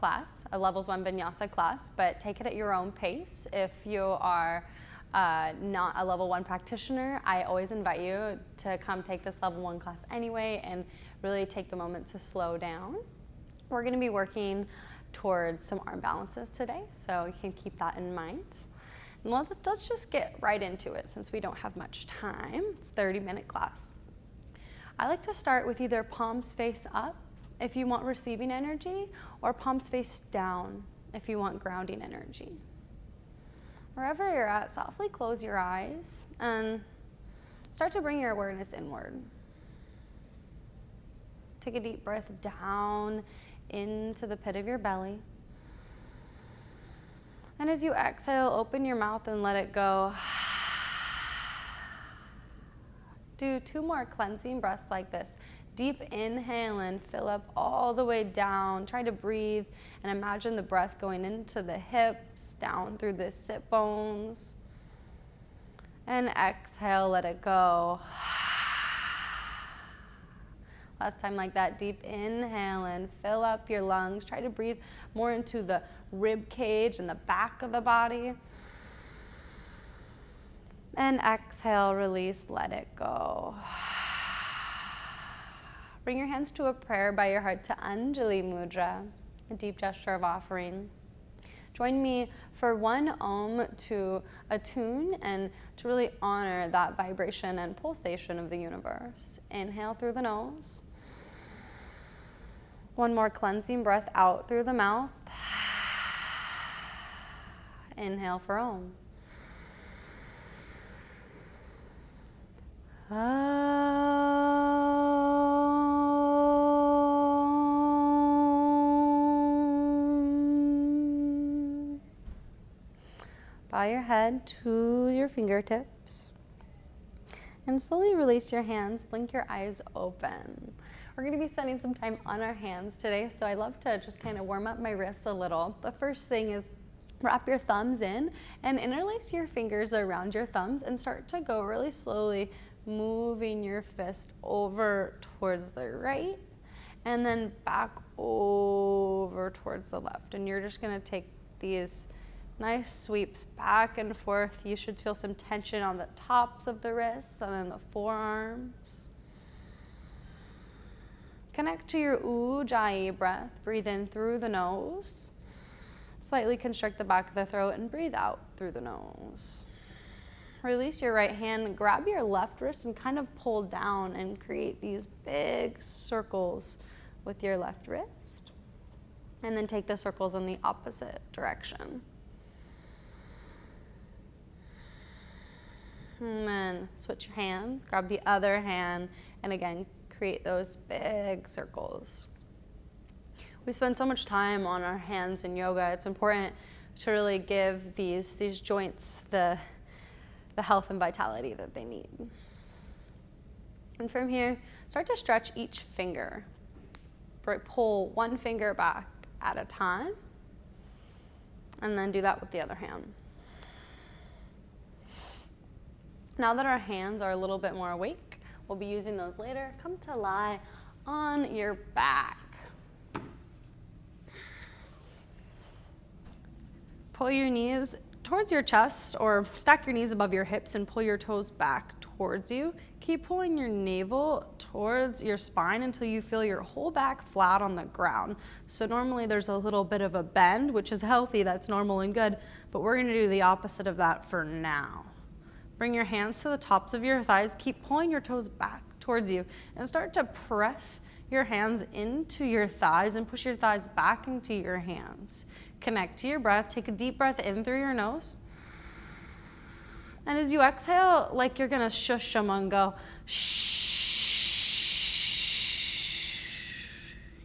class, a levels 1 Vinyasa class, but take it at your own pace. If you are not a level 1 practitioner, I always invite you to come take this level 1 class anyway and really take the moment to slow down. We're going to be working towards some arm balances today, so you can keep that in mind. And let's just get right into it since we don't have much time. It's a 30-minute class. I like to start with either palms face up if you want receiving energy, or palms face down if you want grounding energy. Wherever you're at, softly close your eyes and start to bring your awareness inward. Take a deep breath down into the pit of your belly. And as you exhale, open your mouth and let it go. Do 2 more cleansing breaths like this. Deep inhale and fill up all the way down. Try to breathe and imagine the breath going into the hips, down through the sit bones. And exhale, let it go. Last time like that, deep inhale and fill up your lungs. Try to breathe more into the rib cage and the back of the body. And exhale, release, let it go. Bring your hands to a prayer by your heart to Anjali Mudra, a deep gesture of offering. Join me for 1 Om to attune and to really honor that vibration and pulsation of the universe. Inhale through the nose. 1 more cleansing breath out through the mouth. Inhale for Om. Bow your head to your fingertips and slowly release your hands. Blink your eyes open. We're going to be spending some time on our hands today, so I love to just kind of warm up my wrists a little. The first thing is wrap your thumbs in and interlace your fingers around your thumbs and start to go really slowly, moving your fist over towards the right and then back over towards the left. And you're just going to take these nice sweeps back and forth. You should feel some tension on the tops of the wrists and then the forearms. Connect to your Ujjayi breath. Breathe in through the nose. Slightly constrict the back of the throat and breathe out through the nose. Release your right hand, grab your left wrist and kind of pull down and create these big circles with your left wrist. And then take the circles in the opposite direction. And then switch your hands, grab the other hand, and again, create those big circles. We spend so much time on our hands in yoga. It's important to really give these joints the health and vitality that they need. And from here, start to stretch each finger. Pull 1 finger back at a time, and then do that with the other hand. Now that our hands are a little bit more awake, we'll be using those later. Come to lie on your back. Pull your knees towards your chest or stack your knees above your hips and pull your toes back towards you. Keep pulling your navel towards your spine until you feel your whole back flat on the ground. So normally there's a little bit of a bend, which is healthy, that's normal and good, but we're gonna do the opposite of that for now. Bring your hands to the tops of your thighs. Keep pulling your toes back towards you and start to press your hands into your thighs and push your thighs back into your hands. Connect to your breath. Take a deep breath in through your nose. And as you exhale, like you're gonna shush someone, go shh.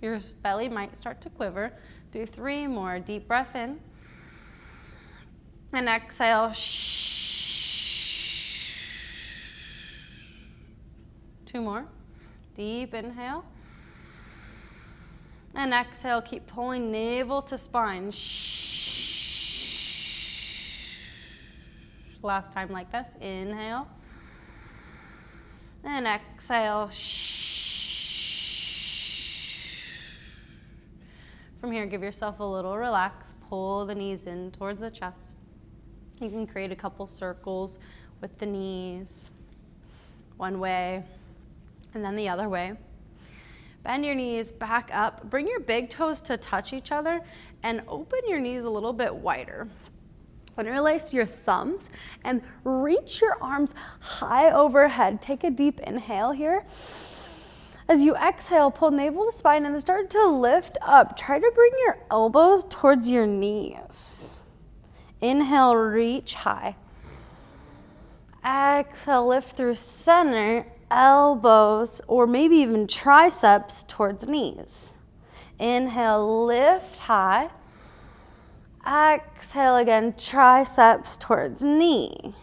Your belly might start to quiver. Do 3 more. Deep breath in. And exhale, shh. 2 more. Deep inhale. And exhale, keep pulling navel to spine. Shh. Last time like this. Inhale. And exhale. Shh. From here, give yourself a little relax. Pull the knees in towards the chest. You can create a couple circles with the knees, one way and then the other way. Bend your knees back up. Bring your big toes to touch each other and open your knees a little bit wider. Interlace your thumbs and reach your arms high overhead. Take a deep inhale here. As you exhale, pull navel to spine and start to lift up. Try to bring your elbows towards your knees. Inhale, reach high. Exhale, lift through center, elbows, or maybe even triceps towards knees. Inhale, lift high. Exhale again, triceps towards knee.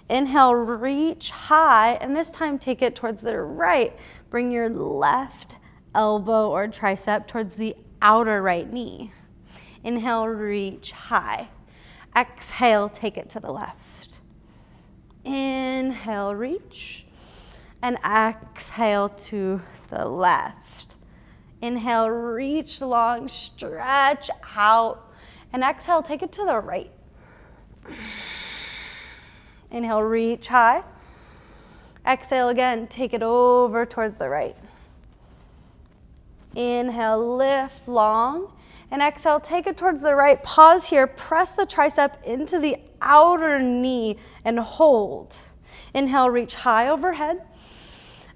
Inhale, reach high, and this time take it towards the right. Bring your left elbow or tricep towards the outer right knee. Inhale, reach high. Exhale, take it to the left. Inhale, reach, and exhale to the left. Inhale, reach long, stretch out, and exhale, take it to the right. Inhale, reach high. Exhale again, take it over towards the right. Inhale, lift long, and exhale, take it towards the right. Pause here, press the tricep into the outer knee and hold. Inhale, reach high overhead.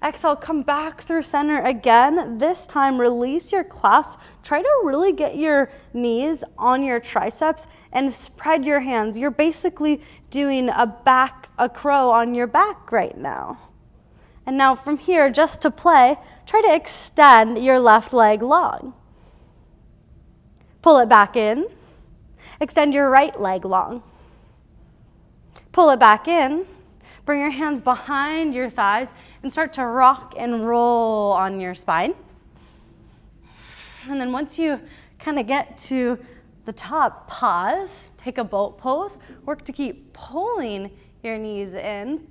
Exhale, come back through center again. This time, release your clasp. Try to really get your knees on your triceps and spread your hands. You're basically doing a crow on your back right now. And now from here, just to play, try to extend your left leg long. Pull it back in. Extend your right leg long. Pull it back in. Bring your hands behind your thighs and start to rock and roll on your spine. And then once you kind of get to the top, pause, take a boat pose, work to keep pulling your knees in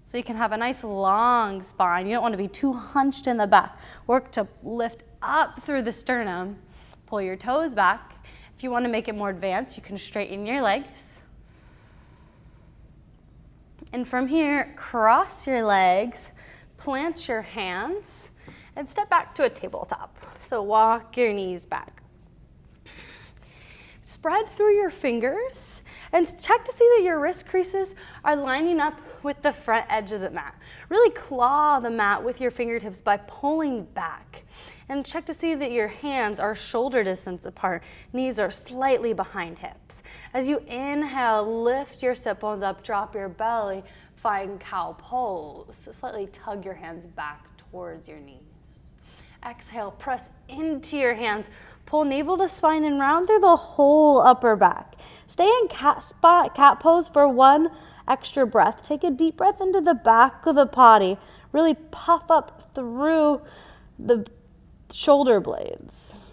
so you can have a nice long spine. You don't want to be too hunched in the back. Work to lift up through the sternum. Pull your toes back. If you want to make it more advanced, you can straighten your legs. And from here, cross your legs, plant your hands, and step back to a tabletop. So walk your knees back. Spread through your fingers and check to see that your wrist creases are lining up with the front edge of the mat. Really claw the mat with your fingertips by pulling back. And check to see that your hands are shoulder distance apart. Knees are slightly behind hips. As you inhale, lift your sit bones up, drop your belly, find cow pose. Slightly tug your hands back towards your knees. Exhale, press into your hands. Pull navel to spine and round through the whole upper back. Stay in cat pose for one extra breath. Take a deep breath into the back of the body. Really puff up through the shoulder blades.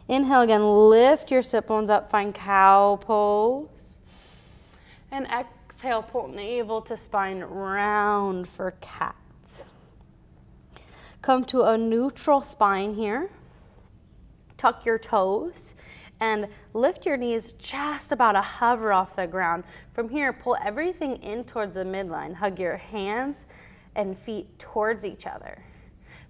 Inhale again, lift your sit bones up, find cow pose. And exhale, pull navel to spine, round for cat. Come to a neutral spine here. Tuck your toes and lift your knees just about a hover off the ground. From here, pull everything in towards the midline. Hug your hands and feet towards each other.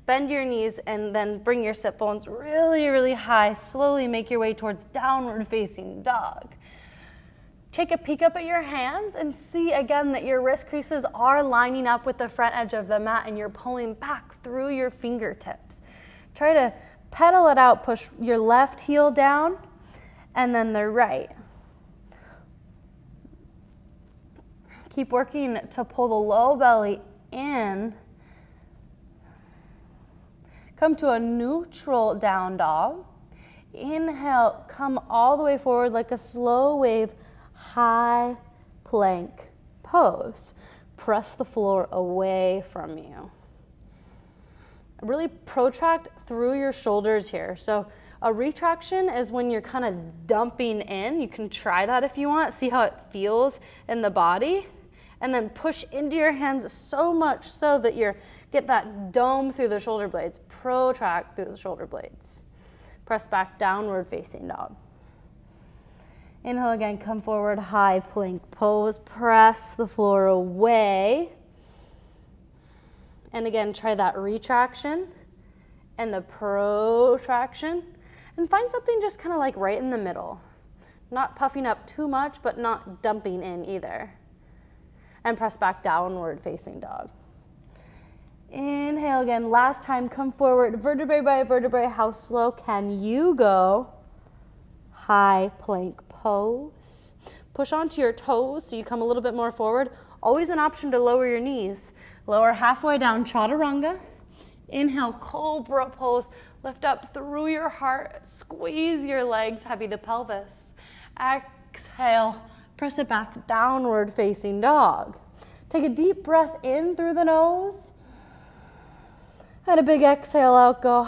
Bend your knees and then bring your sit bones really, really high. Slowly make your way towards downward facing dog. Take a peek up at your hands and see again that your wrist creases are lining up with the front edge of the mat and you're pulling back through your fingertips. Try to pedal it out, push your left heel down and then the right. Keep working to pull the low belly in. Come to a neutral down dog. Inhale, come all the way forward like a slow wave, high plank pose. Press the floor away from you. Really protract through your shoulders here. So a retraction is when you're kind of dumping in. You can try that if you want, see how it feels in the body. And then push into your hands so much so that you get that dome through the shoulder blades. Protract through the shoulder blades. Press back, downward facing dog. Inhale again, come forward, high plank pose. Press the floor away. And again, try that retraction and the protraction. And find something just kind of like right in the middle. Not puffing up too much, but not dumping in either. And press back, downward facing dog. Inhale again, last time, come forward, vertebrae by vertebrae. How slow can you go? High plank pose. Push onto your toes so you come a little bit more forward. Always an option to lower your knees. Lower halfway down, chaturanga. Inhale, cobra pose. Lift up through your heart. Squeeze your legs, heavy the pelvis. Exhale, press it back, downward facing dog. Take a deep breath in through the nose. And a big exhale out, go.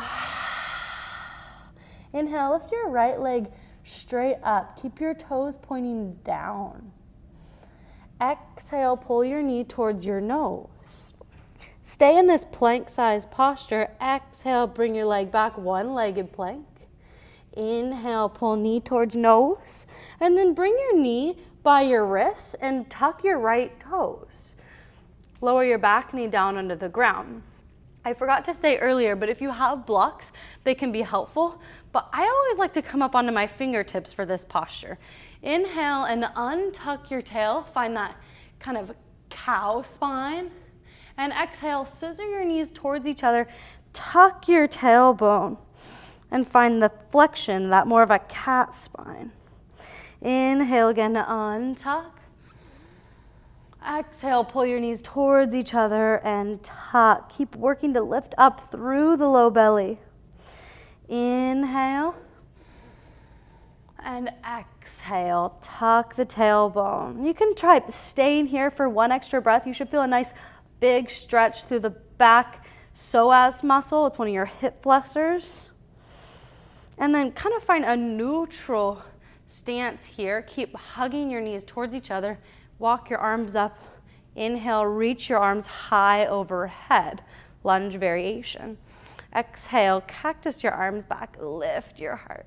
Inhale, lift your right leg straight up. Keep your toes pointing down. Exhale, pull your knee towards your nose. Stay in this plank-sized posture. Exhale, bring your leg back, one-legged plank. Inhale, pull knee towards nose. And then bring your knee by your wrists and tuck your right toes. Lower your back knee down under the ground. I forgot to say earlier, but if you have blocks, they can be helpful. But I always like to come up onto my fingertips for this posture. Inhale and untuck your tail. Find that kind of cow spine. And exhale, scissor your knees towards each other. Tuck your tailbone and find the flexion, that more of a cat spine. Inhale again to untuck. Exhale, pull your knees towards each other and tuck. Keep working to lift up through the low belly. Inhale. And exhale, tuck the tailbone. You can try staying here for one extra breath. You should feel a nice big stretch through the back psoas muscle. It's one of your hip flexors. And then kind of find a neutral stance here. Keep hugging your knees towards each other. Walk your arms up. Inhale, reach your arms high overhead. Lunge variation. Exhale, cactus your arms back. Lift your heart.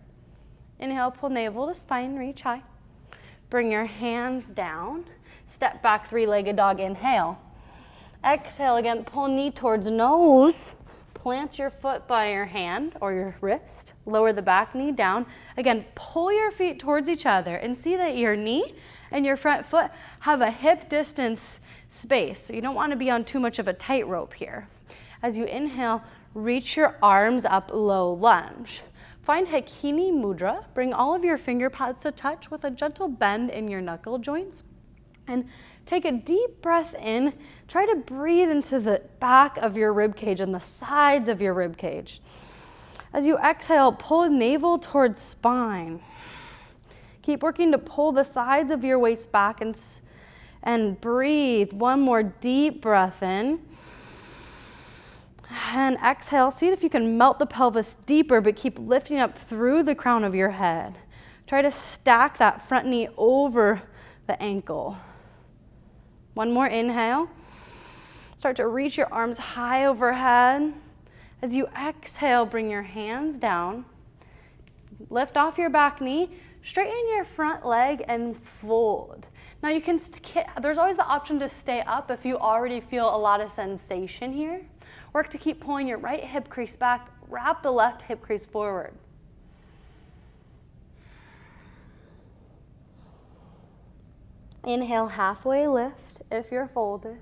Inhale, pull navel to spine, reach high. Bring your hands down. Step back, three-legged dog, inhale. Exhale again, pull knee towards nose. Plant your foot by your hand or your wrist. Lower the back knee down. Again, pull your feet towards each other and see that your knee and your front foot have a hip distance space. So you don't want to be on too much of a tightrope here. As you inhale, reach your arms up, low lunge. Find Hakini Mudra. Bring all of your finger pads to touch with a gentle bend in your knuckle joints. And take a deep breath in. Try to breathe into the back of your rib cage and the sides of your rib cage. As you exhale, pull navel towards spine. Keep working to pull the sides of your waist back and breathe. One more deep breath in. And exhale. See if you can melt the pelvis deeper, but keep lifting up through the crown of your head. Try to stack that front knee over the ankle. One more inhale. Start to reach your arms high overhead. As you exhale, bring your hands down. Lift off your back knee. Straighten your front leg and fold. Now you can, there's always the option to stay up if you already feel a lot of sensation here. Work to keep pulling your right hip crease back. Wrap the left hip crease forward. Inhale, halfway lift if you're folded.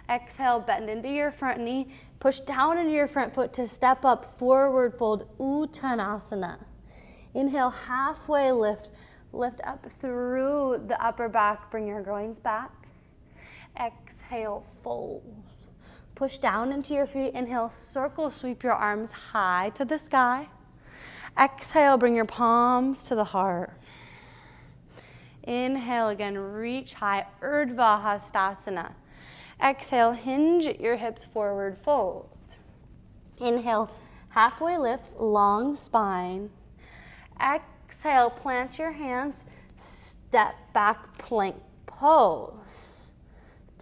Exhale, bend into your front knee. Push down into your front foot to step up, forward fold, Uttanasana. Inhale, halfway lift. Lift up through the upper back. Bring your groins back. Exhale, fold. Push down into your feet. Inhale, circle, sweep your arms high to the sky. Exhale, bring your palms to the heart. Inhale again, reach high, Urdhva Hastasana. Exhale, hinge your hips forward, fold. Inhale, halfway lift, long spine. Exhale, plant your hands, step back, plank pose.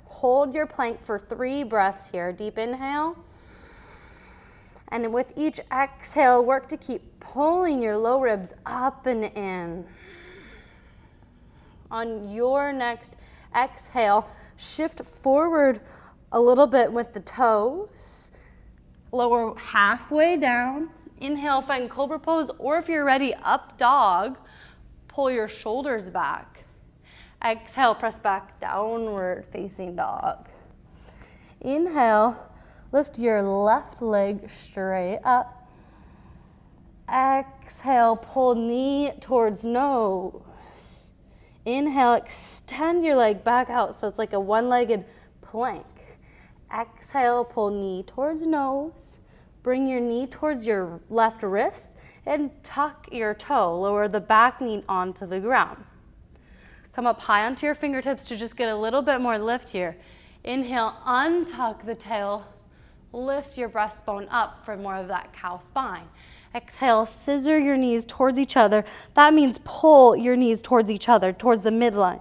Hold your plank for 3 breaths here. Deep inhale. And with each exhale, work to keep pulling your low ribs up and in. On your next exhale, shift forward a little bit with the toes. Lower halfway down. Inhale, find cobra pose, or if you're ready, up dog. Pull your shoulders back. Exhale, press back, downward facing dog. Inhale, lift your left leg straight up. Exhale, pull knee towards nose. Inhale, extend your leg back out so it's like a one-legged plank. Exhale, pull knee towards nose. Bring your knee towards your left wrist and tuck your toe. Lower the back knee onto the ground. Come up high onto your fingertips to just get a little bit more lift here. Inhale, untuck the tail. Lift your breastbone up for more of that cow spine. Exhale, scissor your knees towards each other. That means pull your knees towards each other, towards the midline,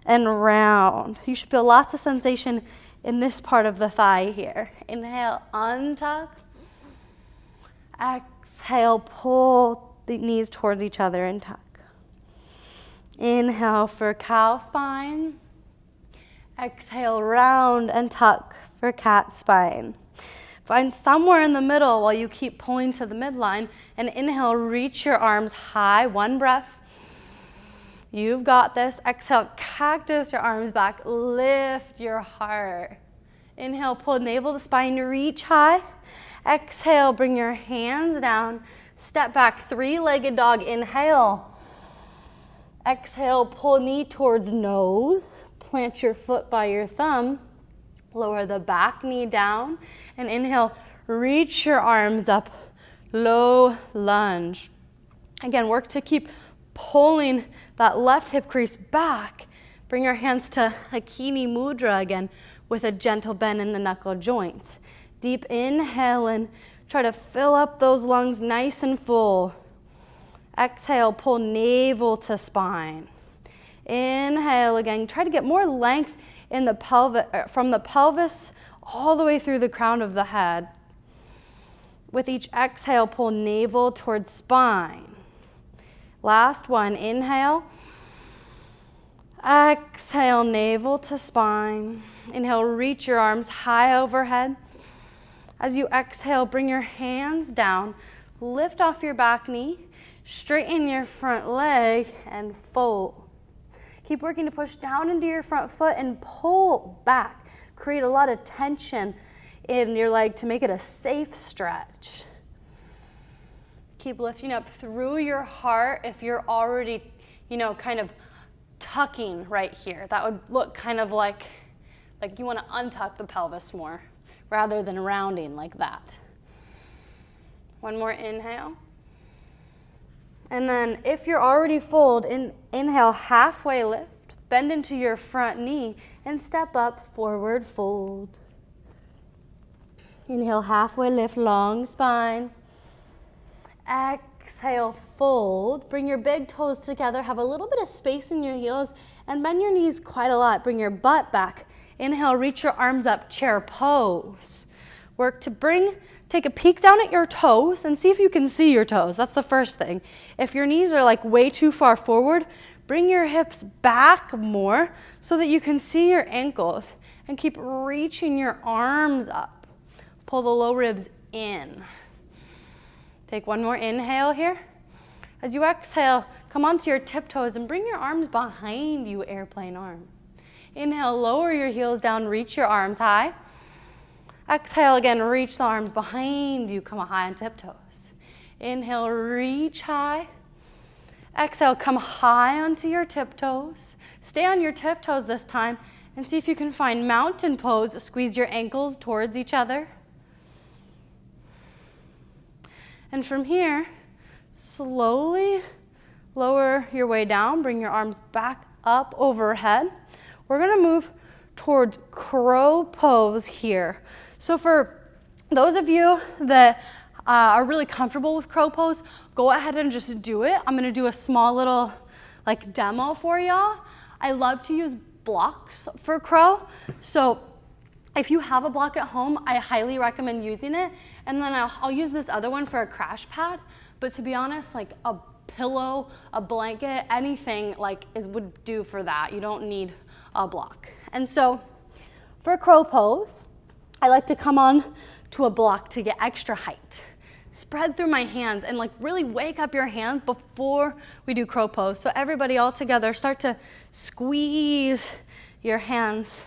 and round. You should feel lots of sensation in this part of the thigh here. Inhale, untuck. Exhale, pull the knees towards each other and tuck. Inhale for cow spine. Exhale, round and tuck for cat spine. Find somewhere in the middle while you keep pulling to the midline. And inhale, reach your arms high. One breath. You've got this. Exhale, cactus your arms back. Lift your heart. Inhale, pull navel to spine, reach high. Exhale, bring your hands down. Step back, three-legged dog. Inhale. Exhale, pull knee towards nose. Plant your foot by your thumb. Lower the back knee down. And inhale, reach your arms up. Low lunge. Again, work to keep pulling that left hip crease back. Bring your hands to Hakini Mudra again with a gentle bend in the knuckle joints. Deep inhale and try to fill up those lungs nice and full. Exhale, pull navel to spine. Inhale again. Try to get more length in the pelvis, from the pelvis all the way through the crown of the head. With each exhale, pull navel towards spine. Last one, inhale. Exhale, navel to spine. Inhale, reach your arms high overhead. As you exhale, bring your hands down. Lift off your back knee. Straighten your front leg and fold. Keep working to push down into your front foot and pull back. Create a lot of tension in your leg to make it a safe stretch. Keep lifting up through your heart. If you're already, kind of tucking right here, that would look kind of like you want to untuck the pelvis more rather than rounding like that. One more inhale. And then if you're already full, inhale, halfway lift, bend into your front knee, and step up, forward fold. Inhale, halfway lift, long spine. Exhale, fold. Bring your big toes together, have a little bit of space in your heels, and bend your knees quite a lot. Bring your butt back. Inhale, reach your arms up, chair pose. Work to take a peek down at your toes and see if you can see your toes. That's the first thing. If your knees are way too far forward, bring your hips back more so that you can see your ankles, and keep reaching your arms up. Pull the low ribs in. Take one more inhale here. As you exhale, come onto your tiptoes and bring your arms behind you, airplane arm. Inhale, lower your heels down, reach your arms high. Exhale again, reach the arms behind you, come high on tiptoes. Inhale, reach high. Exhale, come high onto your tiptoes. Stay on your tiptoes this time and see if you can find mountain pose. Squeeze your ankles towards each other. And from here, slowly lower your way down. Bring your arms back up overhead. We're gonna move towards crow pose here. So for those of you that are really comfortable with crow pose, go ahead and just do it. I'm gonna do a small little demo for y'all. I love to use blocks for crow. So If you have a block at home, I highly recommend using it. And then I'll use this other one for a crash pad. But to be honest, like a pillow, a blanket, anything like would do for that. You don't need a block. And so for crow pose, I like to come on to a block to get extra height. Spread through my hands and like really wake up your hands before we do crow pose. So everybody all together, start to squeeze your hands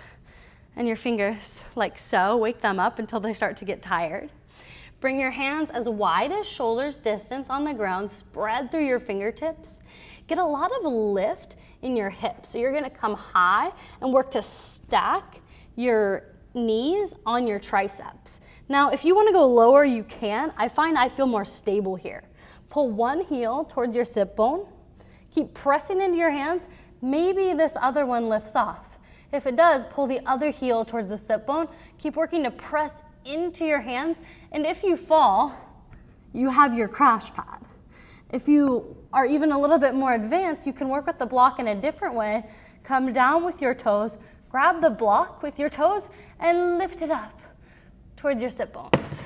and your fingers like so. Wake them up until they start to get tired. Bring your hands as wide as shoulders distance on the ground. Spread through your fingertips. Get a lot of lift in your hips. So you're gonna come high and work to stack your knees on your triceps. Now, if you wanna go lower, you can. I find I feel more stable here. Pull one heel towards your sit bone. Keep pressing into your hands. Maybe this other one lifts off. If it does, pull the other heel towards the sit bone. Keep working to press into your hands. And if you fall, you have your crash pad. If you are even a little bit more advanced, you can work with the block in a different way. Come down with your toes, grab the block with your toes, and lift it up towards your sit bones.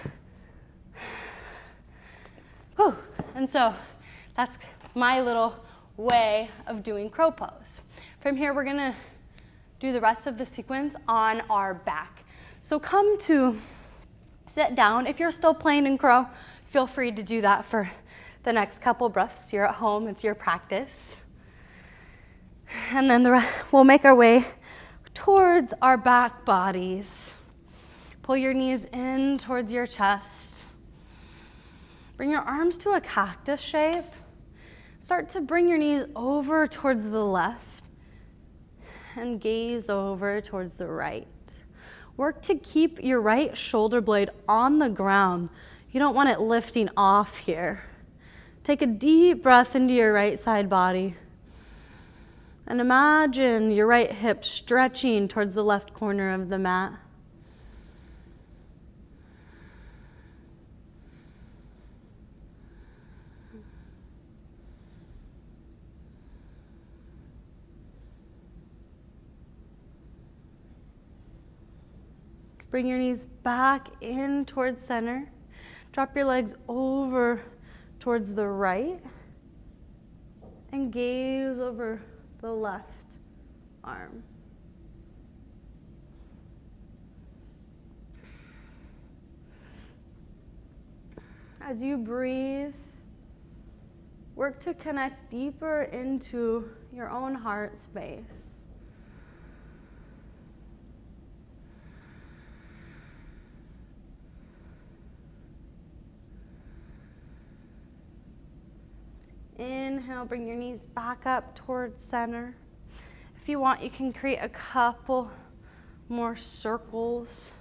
Whew. And so that's my little way of doing crow pose. From here, we're gonna do the rest of the sequence on our back. So come to sit down. If you're still playing in crow, feel free to do that for the next couple breaths. You're at home, it's your practice. And then we'll make our way towards our back bodies. Pull your knees in towards your chest. Bring your arms to a cactus shape. Start to bring your knees over towards the left and gaze over towards the right. Work to keep your right shoulder blade on the ground. You don't want it lifting off here. Take a deep breath into your right side body. And imagine your right hip stretching towards the left corner of the mat. Bring your knees back in towards center. Drop your legs over towards the right and gaze over the left arm. As you breathe, work to connect deeper into your own heart space. Inhale, bring your knees back up towards center. If you want, you can create a couple more circles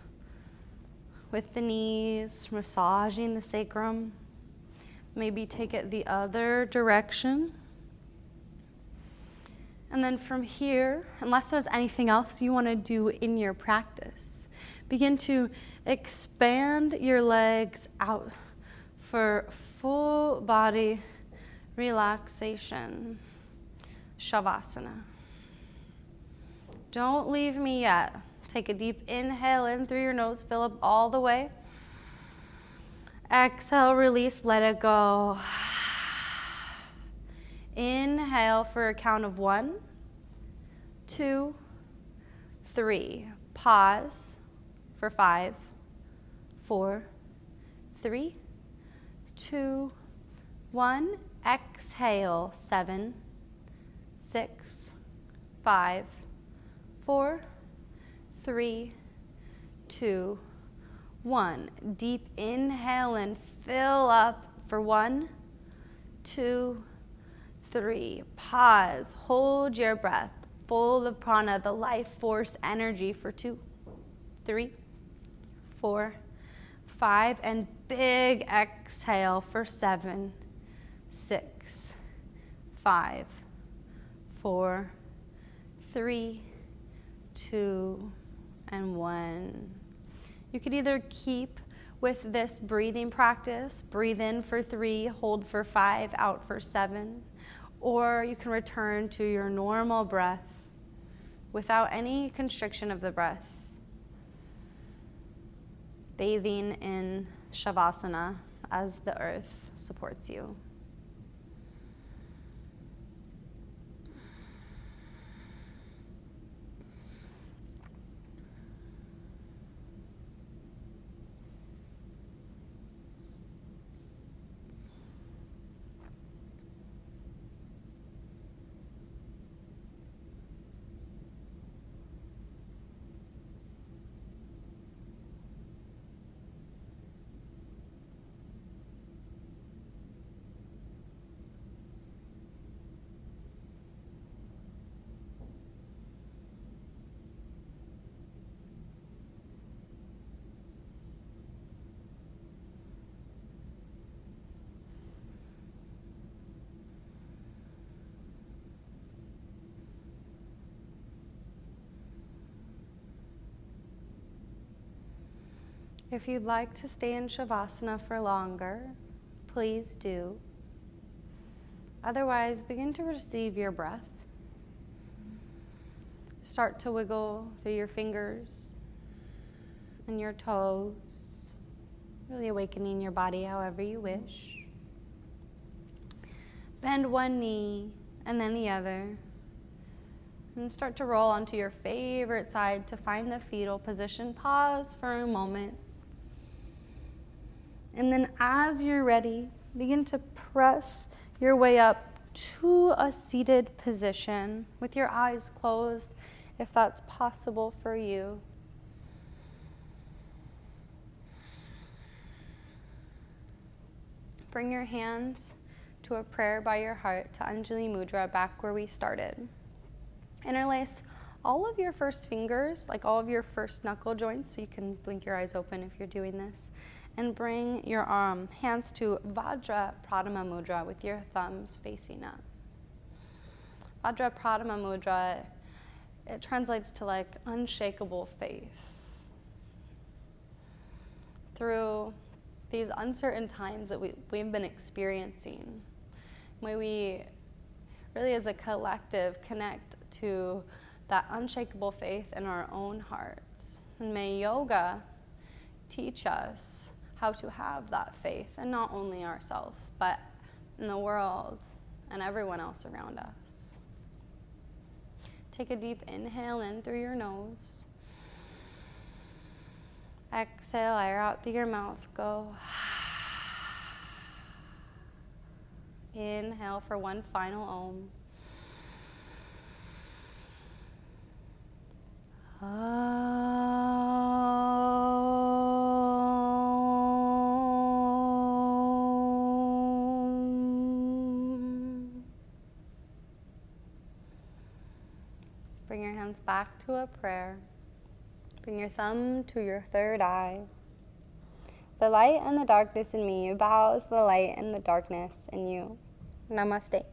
with the knees, massaging the sacrum. Maybe take it the other direction. And then from here, unless there's anything else you want to do in your practice, begin to expand your legs out for full body relaxation, Shavasana. Don't leave me yet. Take a deep inhale in through your nose, fill up all the way. Exhale, release, let it go. Inhale for a count of 1, 2, 3. Pause for 5, 4, 3, 2, 1. Exhale, 7, 6, 5, 4, 3, 2, 1. Deep inhale and fill up for 1, 2, 3. Pause, hold your breath, full of prana, the life force energy for 2, 3, 4, 5, and big exhale for 7, 6, 5, 4, 3, 2, and 1. You could either keep with this breathing practice, breathe in for 3, hold for 5, out for 7, or you can return to your normal breath without any constriction of the breath. bathing in Shavasana as the earth supports you. If you'd like to stay in Shavasana for longer, please do. Otherwise, begin to receive your breath. Start to wiggle through your fingers and your toes, really awakening your body however you wish. Bend one knee and then the other. And start to roll onto your favorite side to find the fetal position. Pause for a moment. And then as you're ready, begin to press your way up to a seated position with your eyes closed, if that's possible for you. Bring your hands to a prayer by your heart to Anjali Mudra, back where we started. Interlace all of your first fingers, like all of your first knuckle joints, so you can blink your eyes open if you're doing this. And bring your hands to Vajra Pradama Mudra with your thumbs facing up. Vajra Pradama Mudra, it translates to like unshakable faith. Through these uncertain times that we've been experiencing, may we really as a collective connect to that unshakable faith in our own hearts. And may yoga teach us how to have that faith, and not only ourselves, but in the world and everyone else around us. Take a deep inhale in through your nose. Exhale, air out through your mouth. Go. Inhale for one final Om. Bring your hands back to a prayer. Bring your thumb to your third eye. The light and the darkness in me bows the light and the darkness in you. Namaste.